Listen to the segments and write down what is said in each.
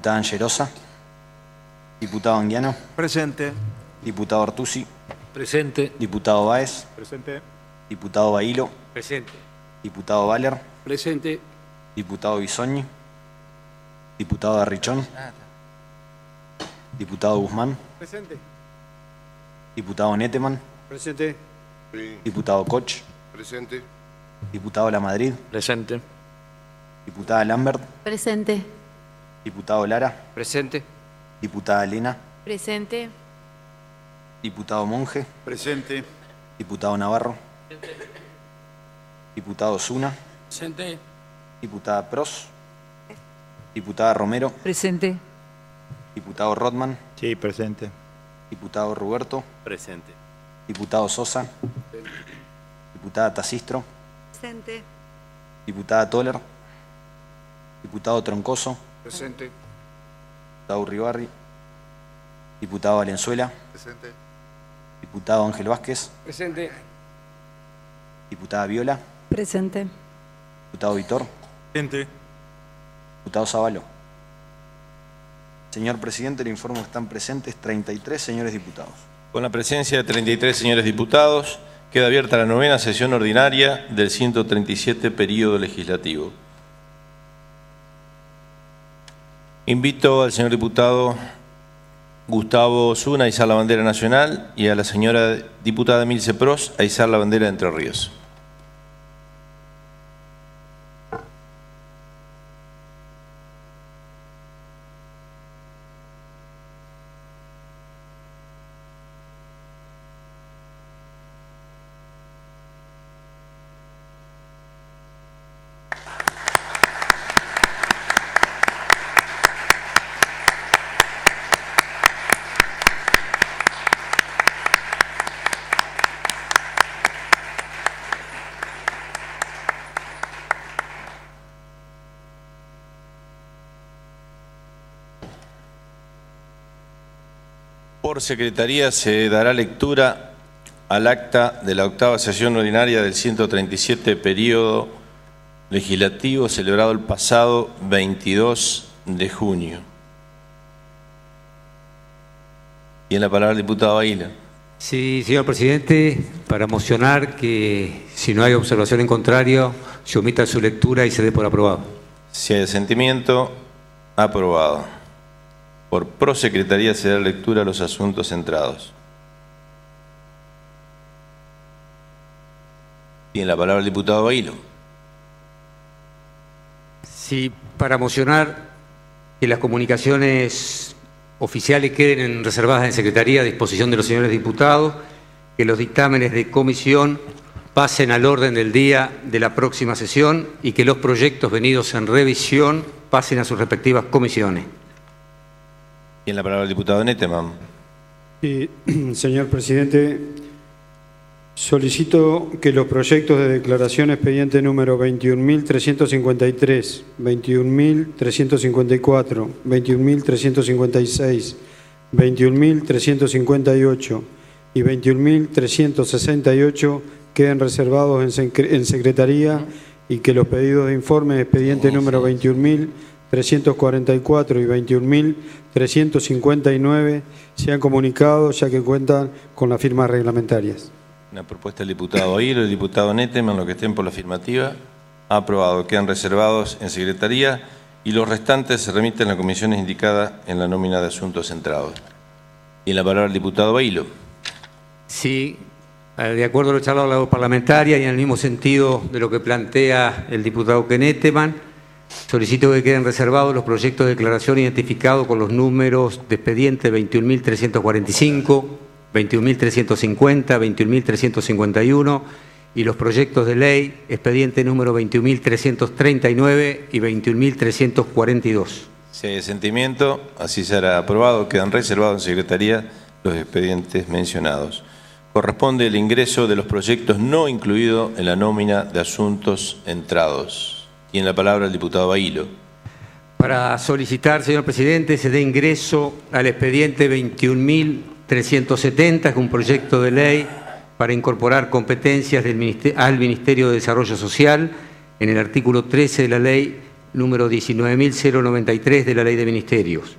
Diputada Angerosa. Diputado Anguiano. Presente. Diputado Ortuzzi. Presente. Diputado Báez. Presente. Diputado Bailo. Presente. Diputado Valer. Presente. Diputado Bisoñi. Diputado Arrichón. Diputado Guzmán. Presente. Diputado Neteman. Presente. Diputado Koch. Presente. Diputado Lamadrid. Presente. Diputada Lambert. Presente. Diputado Lara. Presente. Diputada Elena. Presente. Diputado Monge. Presente. Diputado Navarro. Diputado Zuna. Presente. Diputada Pros. Diputada Romero. Presente. Diputado Rodman. Sí, presente. Diputado Roberto. Presente. Diputado Sosa. Diputada Tacistro. Presente. Diputada Toller. Diputado Troncoso. Presente. Diputado Uribarri. Diputado Valenzuela. Presente. Diputado Ángel Vázquez. Presente. Diputada Viola. Presente. Diputado Vitor. Presente. Diputado Zavalo. Señor presidente, le informo que están presentes 33 señores diputados. Con la presencia de 33 señores diputados, queda abierta la 9ª sesión ordinaria del 137 período legislativo. Invito al señor diputado Gustavo Zuna a izar la bandera nacional y a la señora diputada Emilce Pros a izar la bandera de Entre Ríos. Por secretaría se dará lectura al acta de la 8ª sesión ordinaria del 137 período legislativo celebrado el pasado 22 de junio. Tiene la palabra el diputado Aguila. Sí, señor presidente, para mocionar que si no hay observación en contrario, se omita su lectura y se dé por aprobado. Si hay asentimiento, aprobado. Por prosecretaría se da lectura a los asuntos centrados. Tiene la palabra el diputado Bailo. Sí, para mocionar que las comunicaciones oficiales queden reservadas en secretaría a disposición de los señores diputados, que los dictámenes de comisión pasen al orden del día de la próxima sesión y que los proyectos venidos en revisión pasen a sus respectivas comisiones. Tiene la palabra el diputado Neteman. Sí, señor presidente, solicito que los proyectos de declaración expediente número 21.353, 21.354, 21.356, 21.358 y 21.368 queden reservados en secretaría y que los pedidos de informe expediente número 21.344 y 21.359 sean comunicados ya que cuentan con las firmas reglamentarias. Una propuesta del diputado Bailo, el diputado Neteman, los que estén por la afirmativa, aprobado. Quedan reservados en secretaría y los restantes se remiten a las comisiones indicadas en la nómina de asuntos centrados. Y en la palabra el diputado Bailo. Sí, de acuerdo a lo charlado en la parlamentaria y en el mismo sentido de lo que plantea el diputado Neteman, solicito que queden reservados los proyectos de declaración identificados con los números de expediente 21.345, 21.350, 21.351 y los proyectos de ley expediente número 21.339 y 21.342. Si hay asentimiento, así será aprobado. Quedan reservados en secretaría los expedientes mencionados. Corresponde el ingreso de los proyectos no incluidos en la nómina de asuntos entrados. Tiene la palabra el diputado Bailo. Para solicitar, señor presidente, se dé ingreso al expediente 21.370, que es un proyecto de ley para incorporar competencias al Ministerio de Desarrollo Social en el artículo 13 de la Ley número 19.093 de la Ley de Ministerios.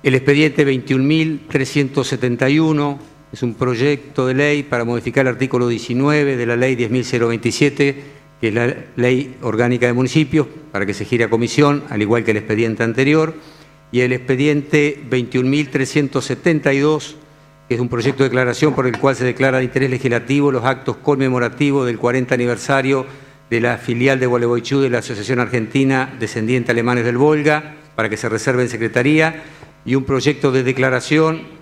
El expediente 21.371 es un proyecto de ley para modificar el artículo 19 de la Ley 10.027, que es la Ley Orgánica de Municipios, para que se gire a comisión, al igual que el expediente anterior. Y el expediente 21.372, que es un proyecto de declaración por el cual se declara de interés legislativo los actos conmemorativos del 40 aniversario de la filial de Gualeguaychú de la Asociación Argentina Descendiente Alemanes del Volga, para que se reserve en Secretaría, y un proyecto de declaración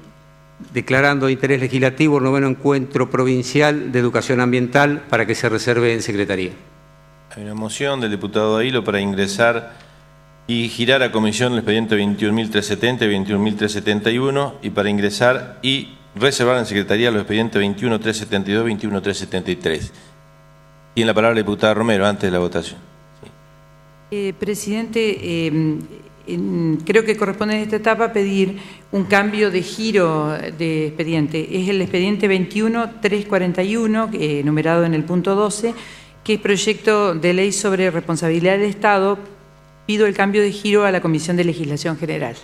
declarando de interés legislativo el 9º Encuentro Provincial de Educación Ambiental, para que se reserve en Secretaría. Hay una moción del diputado Ailo para ingresar y girar a comisión el expediente 21.370 y 21.371 y para ingresar y reservar en Secretaría los expedientes 21.372 y 21.373. Tiene la palabra la diputada Romero antes de la votación. Presidente, creo que corresponde en esta etapa pedir un cambio de giro de expediente. Es el expediente 21.341, numerado en el punto 12, que es proyecto de ley sobre responsabilidad del Estado. Pido el cambio de giro a la Comisión de Legislación General.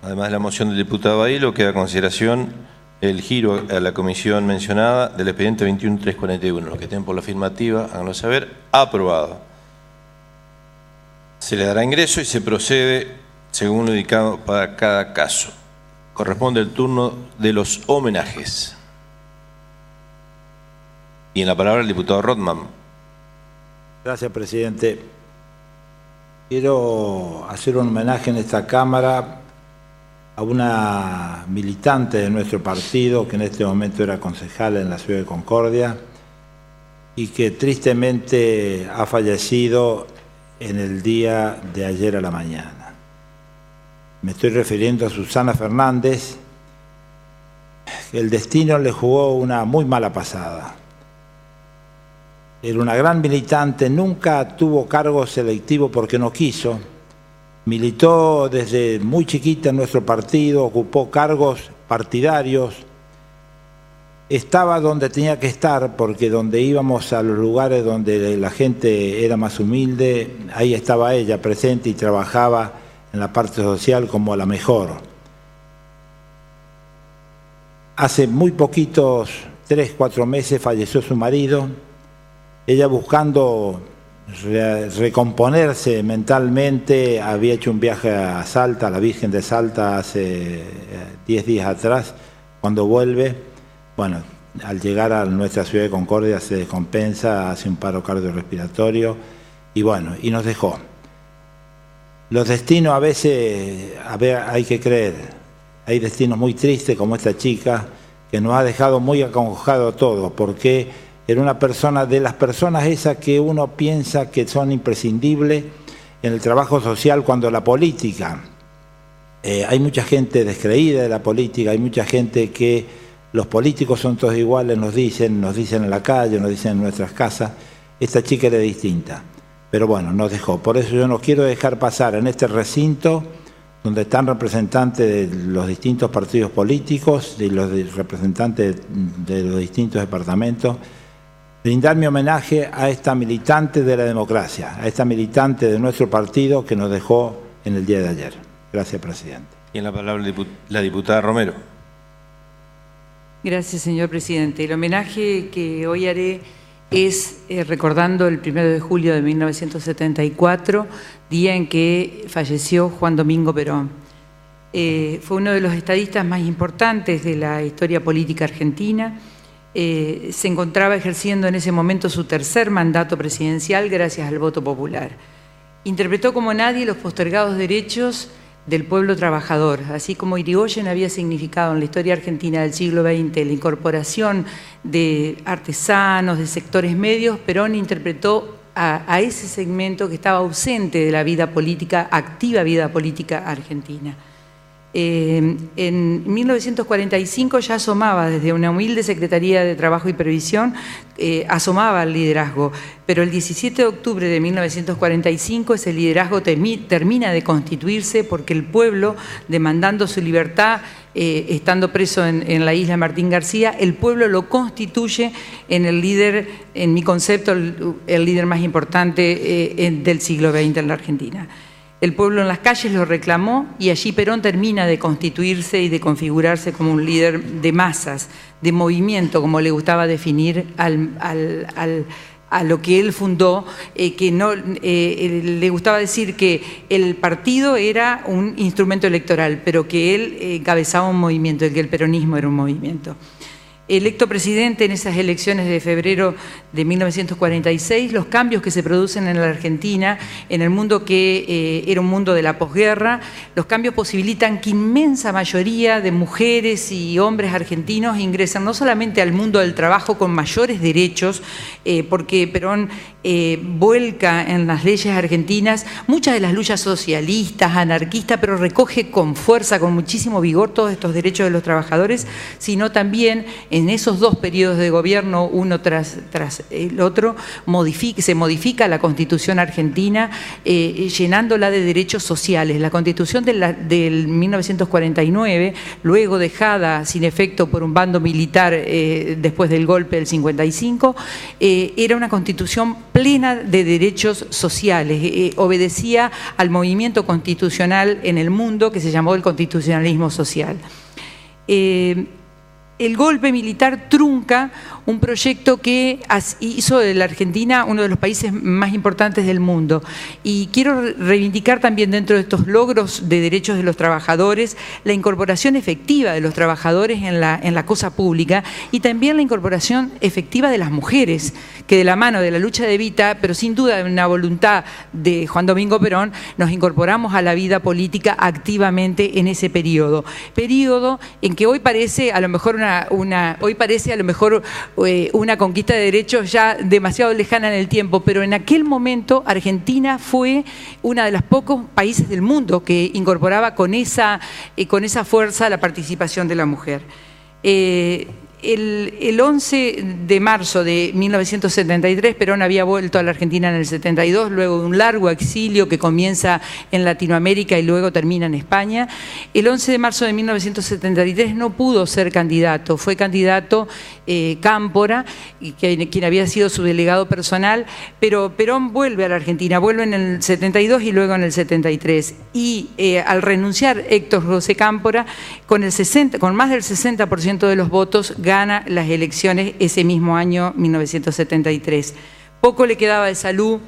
Además de la moción del diputado Ailo, queda a consideración el giro a la comisión mencionada del expediente 21.341. Los que estén por la afirmativa, háganlo saber. Aprobado. Se le dará ingreso y se procede según lo indicado para cada caso. Corresponde el turno de los homenajes. Y en la palabra el diputado Rothman. Gracias, presidente. Quiero hacer un homenaje en esta Cámara a una militante de nuestro partido que en este momento era concejal en la ciudad de Concordia y que tristemente ha fallecido en el día de ayer a la mañana. Me estoy refiriendo a Susana Fernández. El destino le jugó una muy mala pasada. Era una gran militante, nunca tuvo cargo selectivo porque no quiso. Militó desde muy chiquita en nuestro partido, ocupó cargos partidarios. Estaba donde tenía que estar, porque donde íbamos a los lugares donde la gente era más humilde, ahí estaba ella presente y trabajaba en la parte social como la mejor. Hace muy poquitos, 3, 4 meses, falleció su marido. Ella, buscando recomponerse mentalmente, había hecho un viaje a Salta, a la Virgen de Salta, hace 10 días atrás. Cuando vuelve, bueno, al llegar a nuestra ciudad de Concordia se descompensa, hace un paro cardiorrespiratorio y bueno, y nos dejó. Los destinos a veces, hay que creer, hay destinos muy tristes como esta chica que nos ha dejado muy acongojados a todos, porque era una persona de las personas esas que uno piensa que son imprescindibles en el trabajo social cuando la política. Hay mucha gente descreída de la política, hay mucha gente que los políticos son todos iguales, nos dicen en la calle, nos dicen en nuestras casas. Esta chica era distinta, pero bueno, nos dejó. Por eso yo no quiero dejar pasar en este recinto donde están representantes de los distintos partidos políticos y los representantes de los distintos departamentos, brindar mi homenaje a esta militante de la democracia, a esta militante de nuestro partido que nos dejó en el día de ayer. Gracias, presidente. Y en la palabra la diputada Romero. Gracias, señor presidente. El homenaje que hoy haré es recordando el 1 de julio de 1974, día en que falleció Juan Domingo Perón. Fue uno de los estadistas más importantes de la historia política argentina. Se encontraba ejerciendo en ese momento su tercer mandato presidencial gracias al voto popular. Interpretó como nadie los postergados derechos del pueblo trabajador, así como Irigoyen había significado en la historia argentina del siglo XX la incorporación de artesanos, de sectores medios. Perón interpretó a ese segmento que estaba ausente de la vida política, activa vida política argentina. En 1945 ya asomaba desde una humilde Secretaría de Trabajo y Previsión, asomaba al liderazgo, pero el 17 de octubre de 1945 ese liderazgo termina de constituirse porque el pueblo, demandando su libertad, estando preso en la isla Martín García, el pueblo lo constituye en el líder, en mi concepto, el líder más importante del siglo XX en la Argentina. El pueblo en las calles lo reclamó y allí Perón termina de constituirse y de configurarse como un líder de masas, de movimiento, como le gustaba definir a lo que él fundó, le gustaba decir que el partido era un instrumento electoral, pero que él encabezaba un movimiento, que el peronismo era un movimiento. Electo presidente en esas elecciones de febrero de 1946, los cambios que se producen en la Argentina, en el mundo que era un mundo de la posguerra, los cambios posibilitan que inmensa mayoría de mujeres y hombres argentinos ingresen no solamente al mundo del trabajo con mayores derechos, porque Perón vuelca en las leyes argentinas muchas de las luchas socialistas, anarquistas, pero recoge con fuerza, con muchísimo vigor todos estos derechos de los trabajadores, sino también en esos dos periodos de gobierno, uno tras el otro, se modifica la Constitución argentina, llenándola de derechos sociales. La Constitución del 1949, luego dejada sin efecto por un bando militar después del golpe del 55, era una Constitución plena de derechos sociales, obedecía al movimiento constitucional en el mundo que se llamó el constitucionalismo social. El golpe militar trunca un proyecto que hizo de la Argentina uno de los países más importantes del mundo. Y quiero reivindicar también dentro de estos logros de derechos de los trabajadores la incorporación efectiva de los trabajadores en la cosa pública y también la incorporación efectiva de las mujeres, que de la mano de la lucha de Evita, pero sin duda de una voluntad de Juan Domingo Perón, nos incorporamos a la vida política activamente en ese periodo. Periodo en que hoy parece a lo mejor una conquista de derechos ya demasiado lejana en el tiempo, pero en aquel momento Argentina fue uno de los pocos países del mundo que incorporaba con esa fuerza la participación de la mujer. El 11 de marzo de 1973, Perón había vuelto a la Argentina en el 72, luego de un largo exilio que comienza en Latinoamérica y luego termina en España. El 11 de marzo de 1973 no pudo ser candidato, fue candidato Cámpora, quien había sido su delegado personal, pero Perón vuelve a la Argentina, vuelve en el 72 y luego en el 73. Y al renunciar Héctor José Cámpora, con más del 60% de los votos, gana las elecciones ese mismo año, 1973. Poco le quedaba de salud,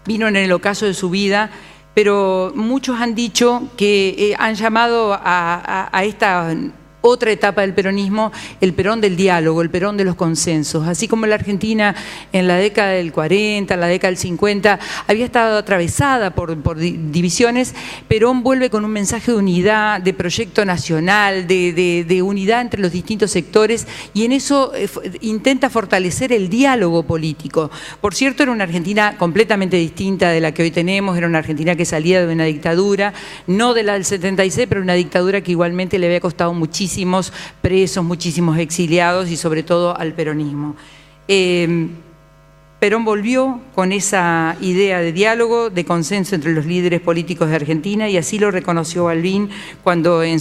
vino en el ocaso de su vida, pero muchos han dicho que han llamado a esta otra etapa del peronismo, el Perón del diálogo, el Perón de los consensos. Así como la Argentina en la década del 40, en la década del 50, había estado atravesada por divisiones, Perón vuelve con un mensaje de unidad, de proyecto nacional, de unidad entre los distintos sectores, y en eso intenta fortalecer el diálogo político. Por cierto, era una Argentina completamente distinta de la que hoy tenemos, era una Argentina que salía de una dictadura, no de la del 76, pero una dictadura que igualmente le había costado muchísimos presos, muchísimos exiliados y sobre todo al peronismo. Perón volvió con esa idea de diálogo, de consenso entre los líderes políticos de Argentina, y así lo reconoció Balbín cuando en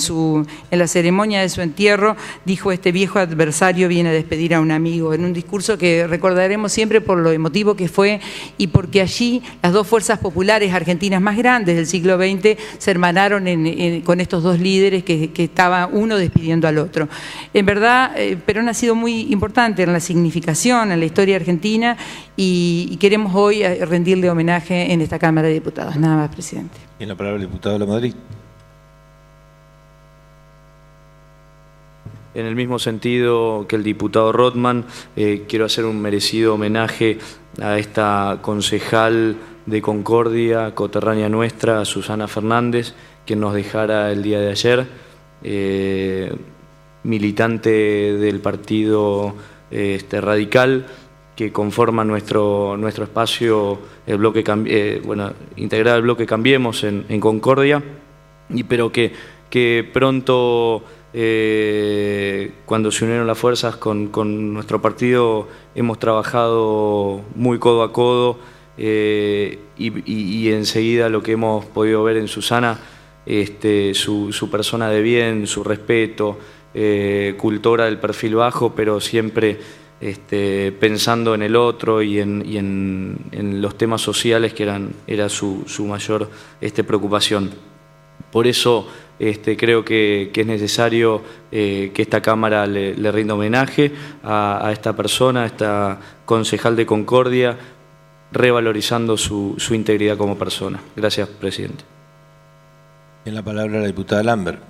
la ceremonia de su entierro dijo: este viejo adversario viene a despedir a un amigo, en un discurso que recordaremos siempre por lo emotivo que fue y porque allí las dos fuerzas populares argentinas más grandes del siglo XX se hermanaron con estos dos líderes que estaba uno despidiendo al otro. En verdad, Perón ha sido muy importante en la significación, en la historia argentina, y queremos hoy rendirle homenaje en esta Cámara de Diputados. Nada más, presidente. Tiene la palabra el diputado de La Madrid. En el mismo sentido que el diputado Rothman, quiero hacer un merecido homenaje a esta concejal de Concordia, coterránea nuestra, Susana Fernández, quien nos dejara el día de ayer, militante del partido radical, que conforma nuestro espacio, el bloque integrado al bloque Cambiemos en Concordia, pero que que pronto, cuando se unieron las fuerzas con nuestro partido, hemos trabajado muy codo a codo y enseguida lo que hemos podido ver en Susana, su persona de bien, su respeto, cultora del perfil bajo, pero siempre pensando en el otro y en los temas sociales que era su mayor preocupación. Por eso creo que es necesario que esta Cámara le rinda homenaje a esta persona, a esta concejal de Concordia, revalorizando su integridad como persona. Gracias, presidente. En la palabra la diputada Lambert.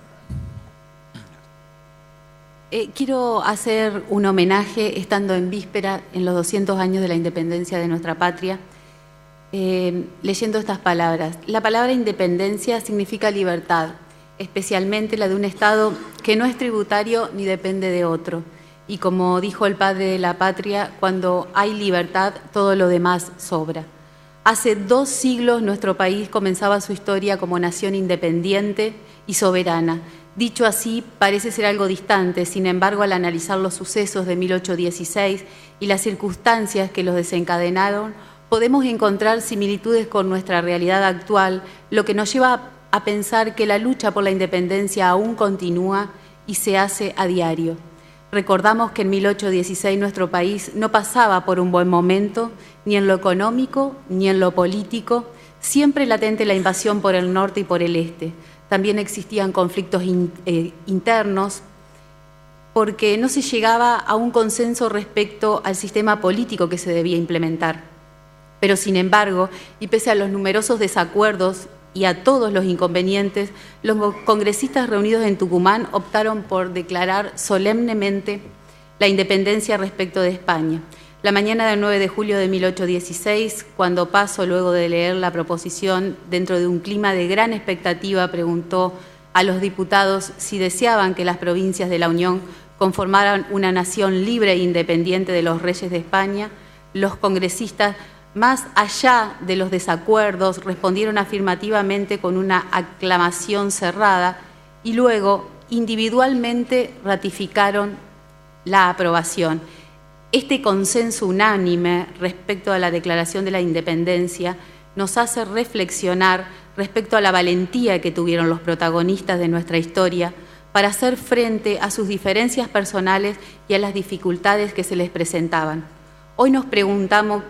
Quiero hacer un homenaje, estando en víspera, en los 200 años de la independencia de nuestra patria, leyendo estas palabras. La palabra independencia significa libertad, especialmente la de un Estado que no es tributario ni depende de otro. Y como dijo el padre de la patria, cuando hay libertad, todo lo demás sobra. Hace 2 siglos nuestro país comenzaba su historia como nación independiente y soberana. Dicho así, parece ser algo distante, sin embargo, al analizar los sucesos de 1816 y las circunstancias que los desencadenaron, podemos encontrar similitudes con nuestra realidad actual, lo que nos lleva a pensar que la lucha por la independencia aún continúa y se hace a diario. Recordamos que en 1816 nuestro país no pasaba por un buen momento, ni en lo económico, ni en lo político, siempre latente la invasión por el norte y por el este. También existían conflictos internos, porque no se llegaba a un consenso respecto al sistema político que se debía implementar. Pero sin embargo, y pese a los numerosos desacuerdos y a todos los inconvenientes, los congresistas reunidos en Tucumán optaron por declarar solemnemente la independencia respecto de España. La mañana del 9 de julio de 1816, cuando Paso, luego de leer la proposición, dentro de un clima de gran expectativa, preguntó a los diputados si deseaban que las provincias de la Unión conformaran una nación libre e independiente de los reyes de España, los congresistas, más allá de los desacuerdos, respondieron afirmativamente con una aclamación cerrada y luego individualmente ratificaron la aprobación. Este consenso unánime respecto a la declaración de la independencia nos hace reflexionar respecto a la valentía que tuvieron los protagonistas de nuestra historia para hacer frente a sus diferencias personales y a las dificultades que se les presentaban. Hoy nos preguntamos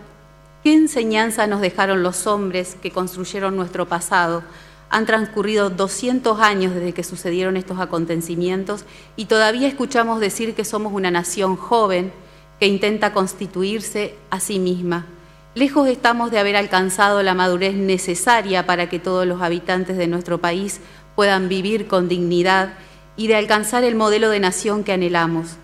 qué enseñanza nos dejaron los hombres que construyeron nuestro pasado. Han transcurrido 200 años desde que sucedieron estos acontecimientos y todavía escuchamos decir que somos una nación joven que intenta constituirse a sí misma. Lejos estamos de haber alcanzado la madurez necesaria para que todos los habitantes de nuestro país puedan vivir con dignidad y de alcanzar el modelo de nación que anhelamos.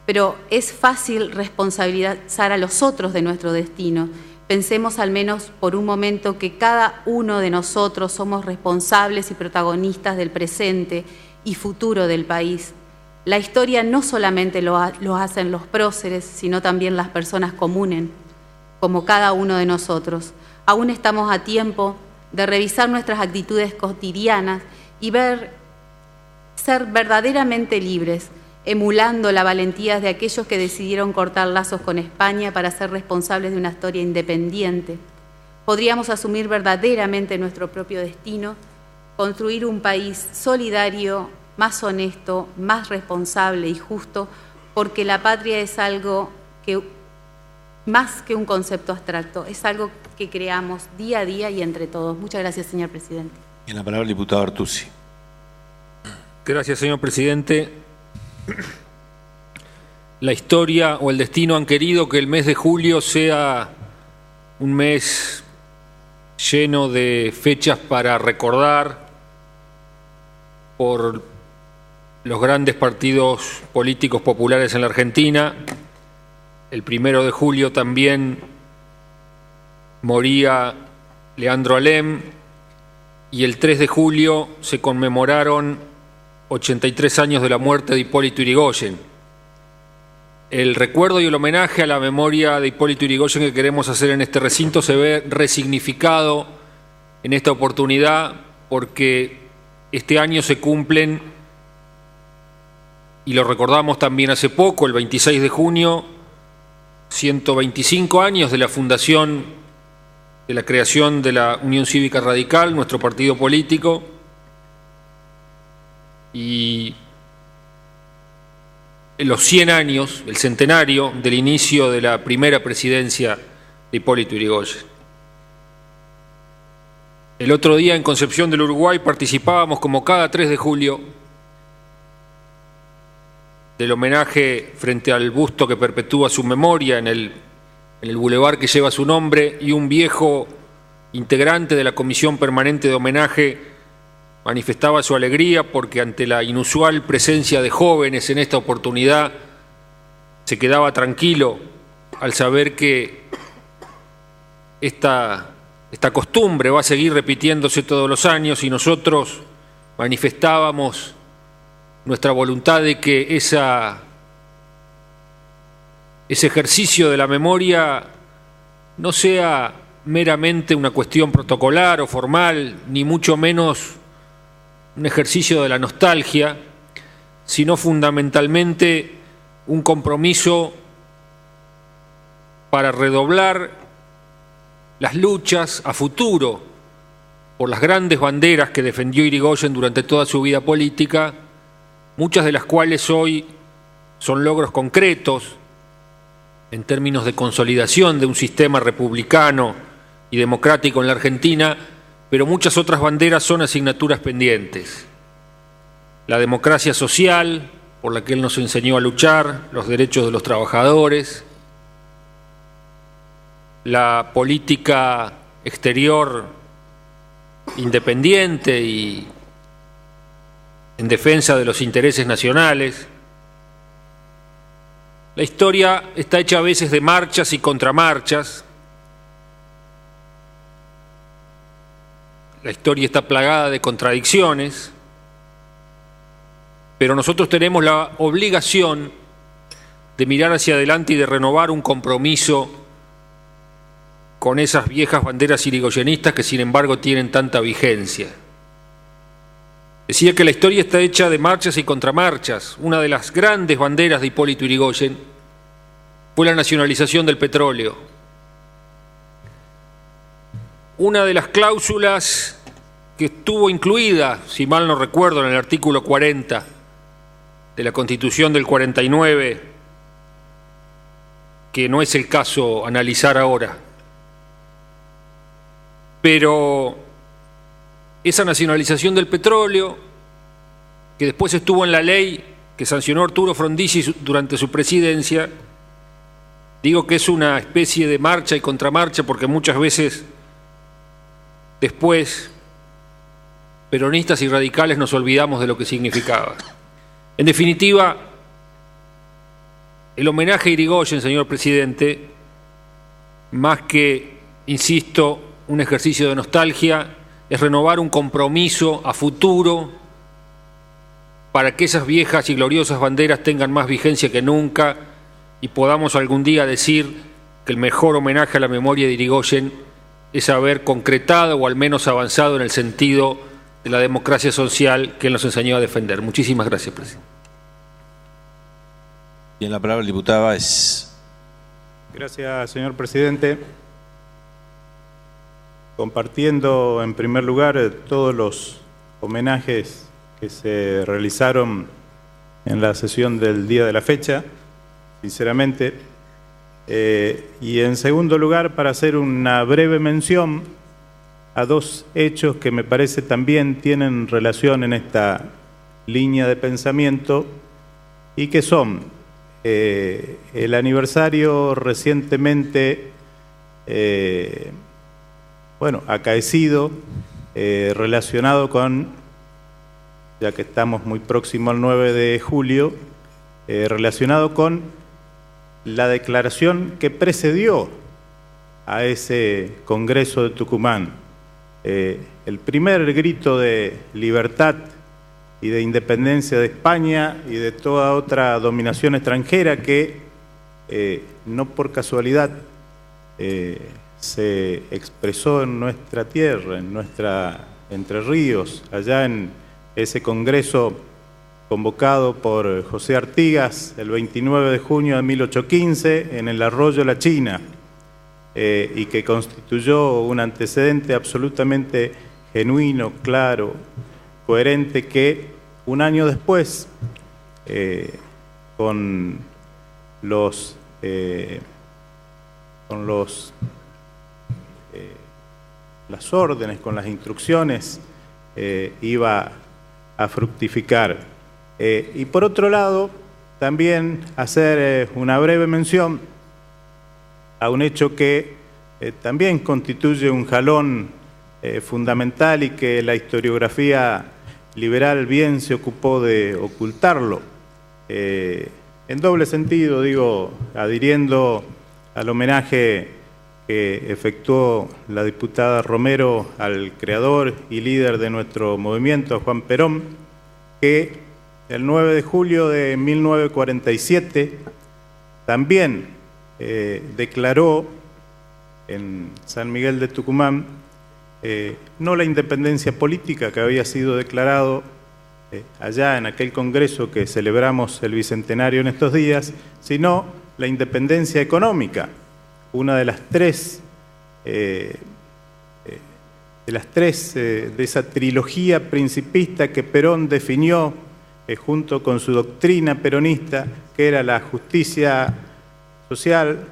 Pero es fácil responsabilizar a los otros de nuestro destino. Pensemos al menos por un momento que cada uno de nosotros somos responsables y protagonistas del presente y futuro del país. La historia no solamente lo hacen los próceres, sino también las personas comunes, como cada uno de nosotros. Aún estamos a tiempo de revisar nuestras actitudes cotidianas y ser verdaderamente libres, emulando la valentía de aquellos que decidieron cortar lazos con España para ser responsables de una historia independiente. Podríamos asumir verdaderamente nuestro propio destino, construir un país solidario, más honesto, más responsable y justo, porque la patria es algo que, más que un concepto abstracto, es algo que creamos día a día y entre todos. Muchas gracias, señor presidente. En la palabra el diputado Artusi. Gracias, señor presidente. La historia o el destino han querido que el mes de julio sea un mes lleno de fechas para recordar por los grandes partidos políticos populares en la Argentina. El 1 de julio también moría Leandro Alem y el 3 de julio se conmemoraron 83 años de la muerte de Hipólito Yrigoyen. El recuerdo y el homenaje a la memoria de Hipólito Yrigoyen que queremos hacer en este recinto se ve resignificado en esta oportunidad porque este año se cumplen, y lo recordamos también hace poco, el 26 de junio, 125 años de la fundación, de la creación de la Unión Cívica Radical, nuestro partido político, y en los 100 años, el centenario del inicio de la primera presidencia de Hipólito Yrigoyen. El otro día en Concepción del Uruguay participábamos, como cada 3 de julio, del homenaje frente al busto que perpetúa su memoria en el bulevar que lleva su nombre, y un viejo integrante de la Comisión Permanente de Homenaje manifestaba su alegría porque ante la inusual presencia de jóvenes en esta oportunidad se quedaba tranquilo al saber que esta costumbre va a seguir repitiéndose todos los años, y nosotros manifestábamos nuestra voluntad de que ese ejercicio de la memoria no sea meramente una cuestión protocolar o formal, ni mucho menos un ejercicio de la nostalgia, sino fundamentalmente un compromiso para redoblar las luchas a futuro por las grandes banderas que defendió Yrigoyen durante toda su vida política, muchas de las cuales hoy son logros concretos en términos de consolidación de un sistema republicano y democrático en la Argentina, pero muchas otras banderas son asignaturas pendientes. La democracia social, por la que él nos enseñó a luchar, los derechos de los trabajadores, la política exterior independiente y en defensa de los intereses nacionales. La historia está hecha a veces de marchas y contramarchas. La historia está plagada de contradicciones, pero nosotros tenemos la obligación de mirar hacia adelante y de renovar un compromiso con esas viejas banderas yrigoyenistas que sin embargo tienen tanta vigencia. Decía que la historia está hecha de marchas y contramarchas. Una de las grandes banderas de Hipólito Yrigoyen fue la nacionalización del petróleo. Una de las cláusulas que estuvo incluida, si mal no recuerdo, en el artículo 40 de la Constitución del 49, que no es el caso analizar ahora, pero esa nacionalización del petróleo, que después estuvo en la ley que sancionó Arturo Frondizi durante su presidencia, digo que es una especie de marcha y contramarcha porque muchas veces después peronistas y radicales nos olvidamos de lo que significaba. En definitiva, el homenaje a Yrigoyen, señor presidente, más que, insisto, un ejercicio de nostalgia, es renovar un compromiso a futuro para que esas viejas y gloriosas banderas tengan más vigencia que nunca y podamos algún día decir que el mejor homenaje a la memoria de Yrigoyen es haber concretado o al menos avanzado en el sentido de la democracia social que él nos enseñó a defender. Muchísimas gracias, presidente. Bien, la palabra del diputado es. Gracias, señor presidente. Compartiendo en primer lugar todos los homenajes que se realizaron en la sesión del día de la fecha, sinceramente, y en segundo lugar para hacer una breve mención a dos hechos que me parece también tienen relación en esta línea de pensamiento y que son el aniversario recientemente acaecido, relacionado con, ya que estamos muy próximo al 9 de julio, relacionado con la declaración que precedió a ese Congreso de Tucumán. El primer grito de libertad y de independencia de España y de toda otra dominación extranjera que, no por casualidad, se expresó en nuestra tierra, en nuestra Entre Ríos, allá en ese congreso convocado por José Artigas el 29 de junio de 1815 en el arroyo La China, y que constituyó un antecedente absolutamente genuino, claro, coherente, que un año después, con las órdenes, con las instrucciones, iba a fructificar. Y por otro lado, también hacer una breve mención a un hecho que también constituye un jalón fundamental y que la historiografía liberal bien se ocupó de ocultarlo. En doble sentido, digo, adhiriendo al homenaje que efectuó la diputada Romero al creador y líder de nuestro movimiento, Juan Perón, que el 9 de julio de 1947 también declaró en San Miguel de Tucumán no la independencia política que había sido declarado allá en aquel congreso que celebramos el bicentenario en estos días, sino la independencia económica, una de las tres de esa trilogía principista que Perón definió junto con su doctrina peronista, que era la justicia social,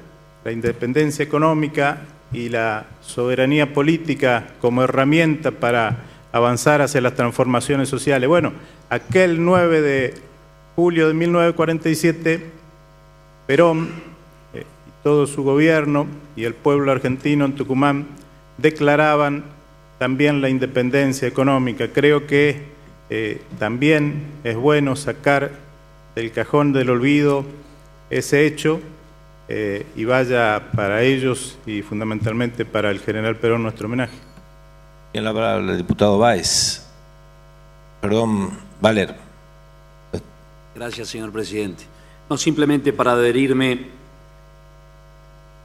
la independencia económica y la soberanía política como herramienta para avanzar hacia las transformaciones sociales. Bueno, aquel 9 de julio de 1947, Perón y todo su gobierno y el pueblo argentino en Tucumán declaraban también la independencia económica. Creo que también es bueno sacar del cajón del olvido ese hecho, y vaya para ellos y fundamentalmente para el general Perón nuestro homenaje. Tiene la palabra el diputado Valer. Gracias, señor presidente. No, simplemente para adherirme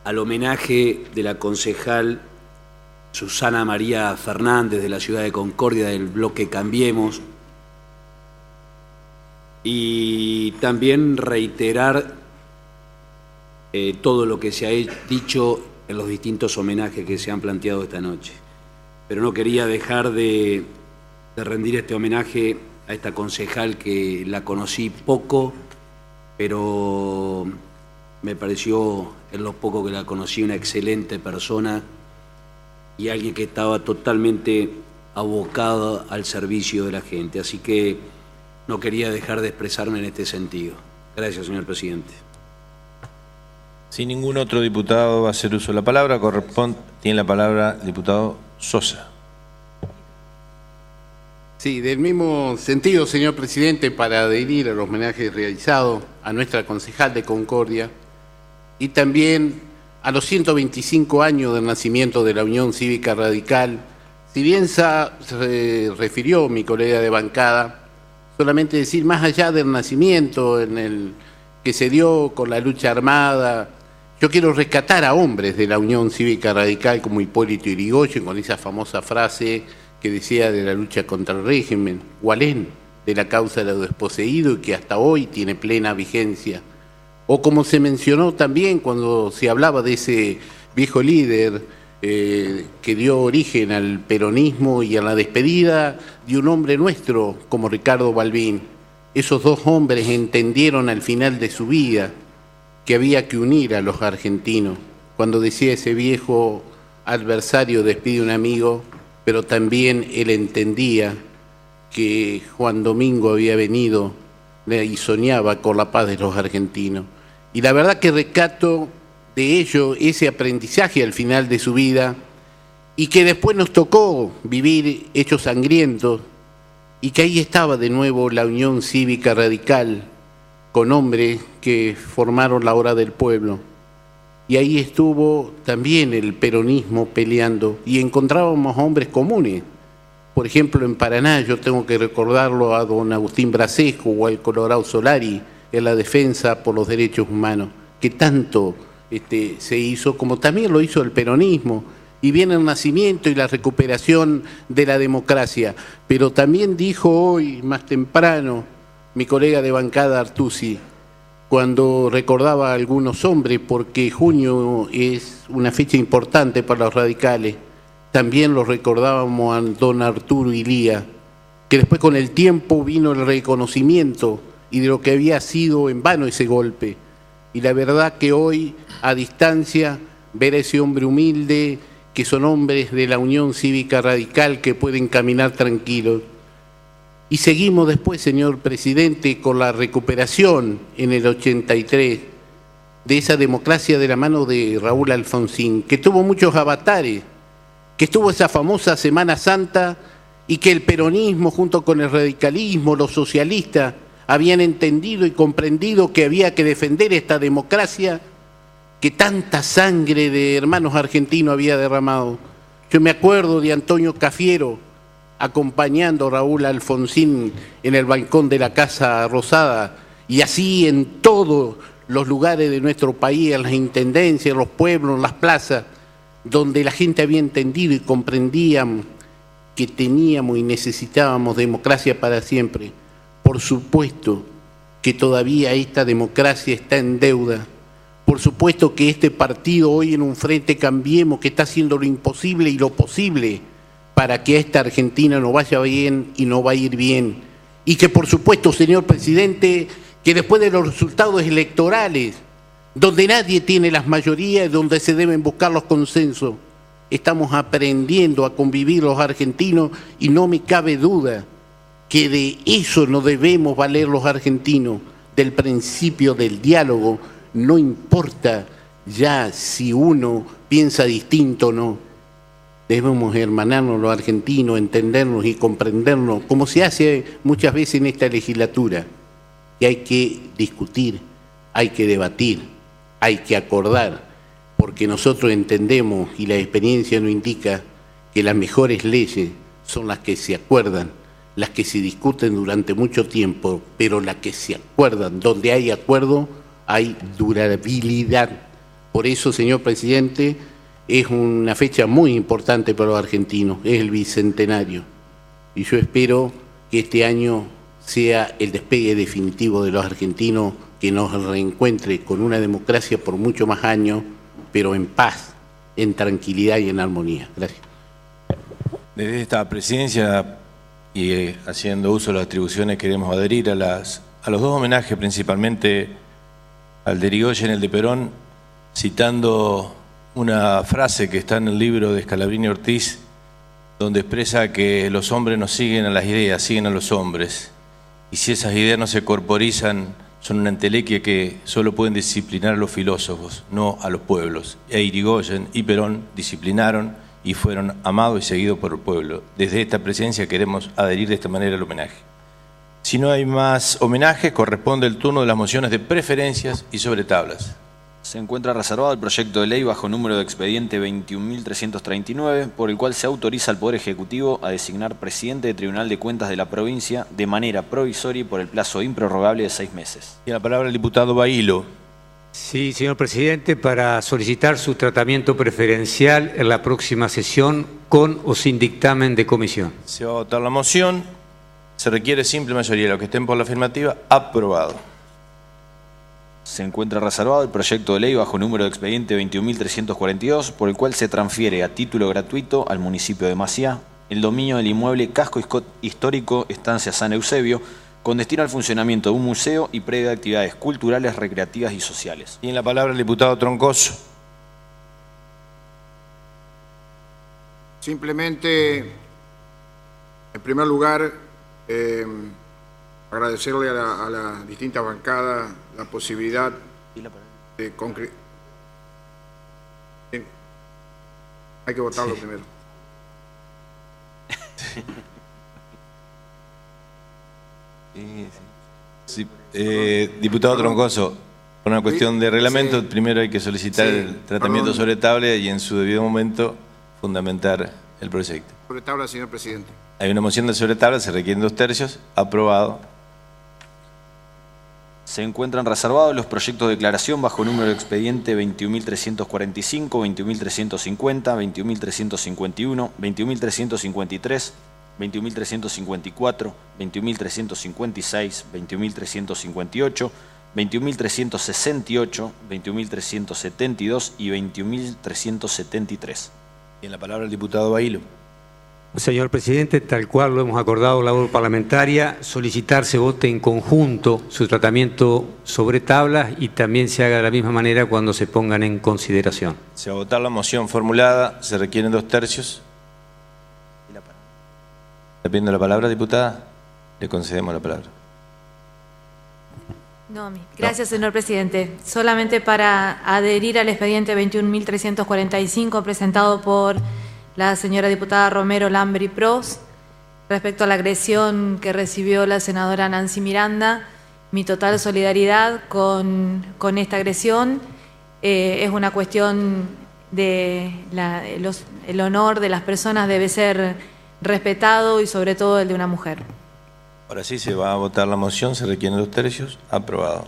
al homenaje de la concejal Susana María Fernández de la ciudad de Concordia del bloque Cambiemos, y también reiterar todo lo que se ha dicho en los distintos homenajes que se han planteado esta noche. Pero no quería dejar de rendir este homenaje a esta concejal que la conocí poco, pero me pareció, en lo poco que la conocí, una excelente persona y alguien que estaba totalmente abocado al servicio de la gente. Así que no quería dejar de expresarme en este sentido. Gracias, señor presidente. Si ningún otro diputado va a hacer uso de la palabra, tiene la palabra el diputado Sosa. Sí, del mismo sentido, señor presidente, para adherir al homenaje realizado a nuestra concejal de Concordia y también a los 125 años del nacimiento de la Unión Cívica Radical. Si bien se refirió mi colega de bancada, solamente decir, más allá del nacimiento en el que se dio con la lucha armada, yo quiero rescatar a hombres de la Unión Cívica Radical como Hipólito Yrigoyen, con esa famosa frase que decía de la lucha contra el régimen, Gualén, de la causa de los desposeídos, y que hasta hoy tiene plena vigencia. O como se mencionó también cuando se hablaba de ese viejo líder que dio origen al peronismo y a la despedida de un hombre nuestro como Ricardo Balbín. Esos dos hombres entendieron al final de su vida que había que unir a los argentinos. Cuando decía ese viejo adversario despide un amigo, pero también él entendía que Juan Domingo había venido y soñaba con la paz de los argentinos. Y la verdad que rescato de ello ese aprendizaje al final de su vida, y que después nos tocó vivir hechos sangrientos, y que ahí estaba de nuevo la Unión Cívica Radical, con hombres que formaron la Hora del Pueblo. Y ahí estuvo también el peronismo peleando, y encontrábamos hombres comunes. Por ejemplo, en Paraná, yo tengo que recordarlo a don Agustín Brasejo o al Colorado Solari, en la defensa por los derechos humanos, que tanto se hizo, como también lo hizo el peronismo, y viene el nacimiento y la recuperación de la democracia. Pero también dijo hoy, más temprano, mi colega de bancada Artusi, cuando recordaba a algunos hombres, porque junio es una fecha importante para los radicales, también los recordábamos a don Arturo Ilía, que después con el tiempo vino el reconocimiento y de lo que había sido en vano ese golpe. Y la verdad que hoy, a distancia, ver a ese hombre humilde, que son hombres de la Unión Cívica Radical que pueden caminar tranquilos. Y seguimos después, señor presidente, con la recuperación en el 83 de esa democracia de la mano de Raúl Alfonsín, que tuvo muchos avatares, que estuvo esa famosa Semana Santa y que el peronismo junto con el radicalismo, los socialistas, habían entendido y comprendido que había que defender esta democracia que tanta sangre de hermanos argentinos había derramado. Yo me acuerdo de Antonio Cafiero acompañando a Raúl Alfonsín en el balcón de la Casa Rosada, y así en todos los lugares de nuestro país, en las intendencias, en los pueblos, en las plazas, donde la gente había entendido y comprendía que teníamos y necesitábamos democracia para siempre. Por supuesto que todavía esta democracia está en deuda. Por supuesto que este partido hoy en un Frente Cambiemos, que está haciendo lo imposible y lo posible para que esta Argentina no vaya bien y no va a ir bien. Y que por supuesto, señor presidente, que después de los resultados electorales, donde nadie tiene las mayorías, donde se deben buscar los consensos, estamos aprendiendo a convivir los argentinos y no me cabe duda que de eso nos debemos valer los argentinos, del principio del diálogo. No importa ya si uno piensa distinto o no, debemos hermanarnos los argentinos, entendernos y comprendernos, como se hace muchas veces en esta legislatura, que hay que discutir, hay que debatir, hay que acordar, porque nosotros entendemos y la experiencia nos indica que las mejores leyes son las que se acuerdan, las que se discuten durante mucho tiempo, pero las que se acuerdan, donde hay acuerdo, hay durabilidad. Por eso, señor presidente, es una fecha muy importante para los argentinos, es el bicentenario. Y yo espero que este año sea el despegue definitivo de los argentinos, que nos reencuentre con una democracia por mucho más años, pero en paz, en tranquilidad y en armonía. Gracias. Desde esta presidencia y haciendo uso de las atribuciones queremos adherir a los dos homenajes, principalmente al de Irigoyen, el de Perón, citando una frase que está en el libro de Scalabrini Ortiz, donde expresa que los hombres no siguen a las ideas, siguen a los hombres. Y si esas ideas no se corporizan, son una entelequia que solo pueden disciplinar a los filósofos, no a los pueblos. E Irigoyen y Perón disciplinaron y fueron amados y seguidos por el pueblo. Desde esta presidencia queremos adherir de esta manera al homenaje. Si no hay más homenajes, corresponde el turno de las mociones de preferencias y sobre tablas. Se encuentra reservado el proyecto de ley bajo número de expediente 21.339, por el cual se autoriza al Poder Ejecutivo a designar presidente de Tribunal de Cuentas de la provincia de manera provisoria y por el plazo improrrogable de 6 meses. Y la palabra el diputado Bailo. Sí, señor presidente, para solicitar su tratamiento preferencial en la próxima sesión con o sin dictamen de comisión. Se va a votar la moción. Se requiere simple mayoría. Los que estén por la afirmativa, aprobado. Se encuentra reservado el proyecto de ley bajo número de expediente 21.342, por el cual se transfiere a título gratuito al municipio de Maciá el dominio del inmueble Casco Histórico Estancia San Eusebio, con destino al funcionamiento de un museo y predio de actividades culturales, recreativas y sociales. Y en la palabra el diputado Troncoso. Simplemente, en primer lugar, agradecerle a la distintas bancadas la posibilidad de concretar. Hay que votarlo primero. Sí. Diputado Troncoso, por una cuestión de reglamento, primero hay que solicitar el tratamiento sobre tabla y en su debido momento fundamentar el proyecto. Sobre tabla, señor presidente. Hay una moción de sobre tabla, se requieren 2 tercios, aprobado. Se encuentran reservados los proyectos de declaración bajo número de expediente 21.345, 21.350, 21.351, 21.353, 21.354, 21.356, 21.358, 21.368, 21.372 y 21.373. Tiene la palabra el diputado Bailo. Señor presidente, tal cual lo hemos acordado labor parlamentaria, solicitar se vote en conjunto su tratamiento sobre tablas y también se haga de la misma manera cuando se pongan en consideración. Se va a votar la moción formulada. Se requieren 2/3. ¿Está pidiendo la palabra, diputada? Le concedemos la palabra. No, gracias, señor presidente. Solamente para adherir al expediente 21.345 presentado por la señora diputada Romero Lambri Pros respecto a la agresión que recibió la senadora Nancy Miranda. Mi total solidaridad con esta agresión. Es una cuestión de el honor de las personas debe ser respetado y sobre todo el de una mujer. Ahora sí se va a votar la moción. Se requieren 2/3. Aprobado.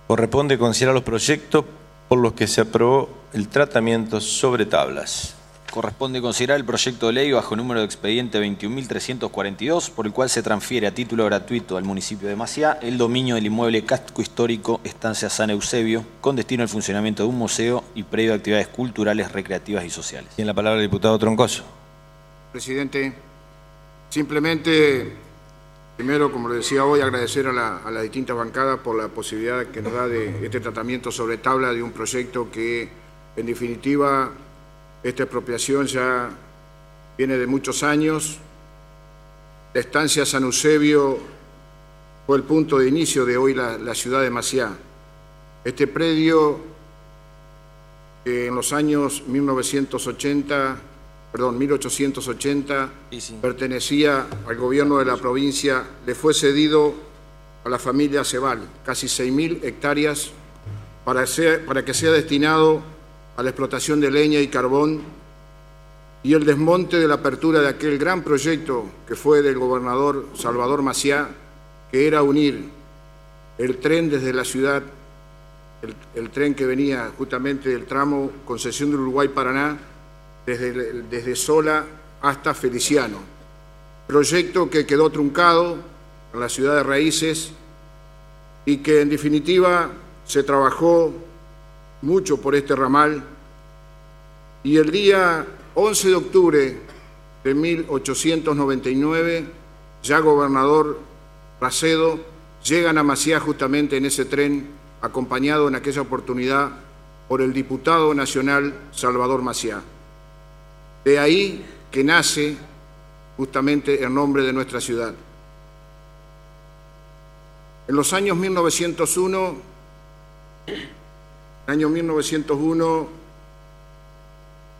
Corresponde considerar los proyectos por los que se aprobó el tratamiento sobre tablas. Corresponde considerar el proyecto de ley bajo número de expediente 21.342, por el cual se transfiere a título gratuito al municipio de Maciá el dominio del inmueble casco histórico Estancia San Eusebio, con destino al funcionamiento de un museo y predio de actividades culturales, recreativas y sociales. Tiene la palabra el diputado Troncoso. Presidente, simplemente, primero, como lo decía hoy, agradecer a las distintas bancadas por la posibilidad que nos da de este tratamiento sobre tabla de un proyecto que, en definitiva, esta expropiación ya viene de muchos años. La estancia San Eusebio fue el punto de inicio de hoy la ciudad de Maciá. Este predio, que en los años 1880, pertenecía al gobierno de la provincia, le fue cedido a la familia Ceval, casi 6.000 hectáreas, para que sea destinado a la explotación de leña y carbón, y el desmonte de la apertura de aquel gran proyecto que fue del gobernador Salvador Maciá, que era unir el tren desde la ciudad, el tren que venía justamente del tramo Concesión del Uruguay-Paraná, desde Sola hasta Feliciano. Proyecto que quedó truncado en la ciudad de Raíces y que en definitiva se trabajó mucho por este ramal, y el día 11 de octubre de 1899, ya gobernador Racedo, llegan a Maciá justamente en ese tren, acompañado en aquella oportunidad por el diputado nacional Salvador Maciá. De ahí que nace justamente el nombre de nuestra ciudad. En los años 1901,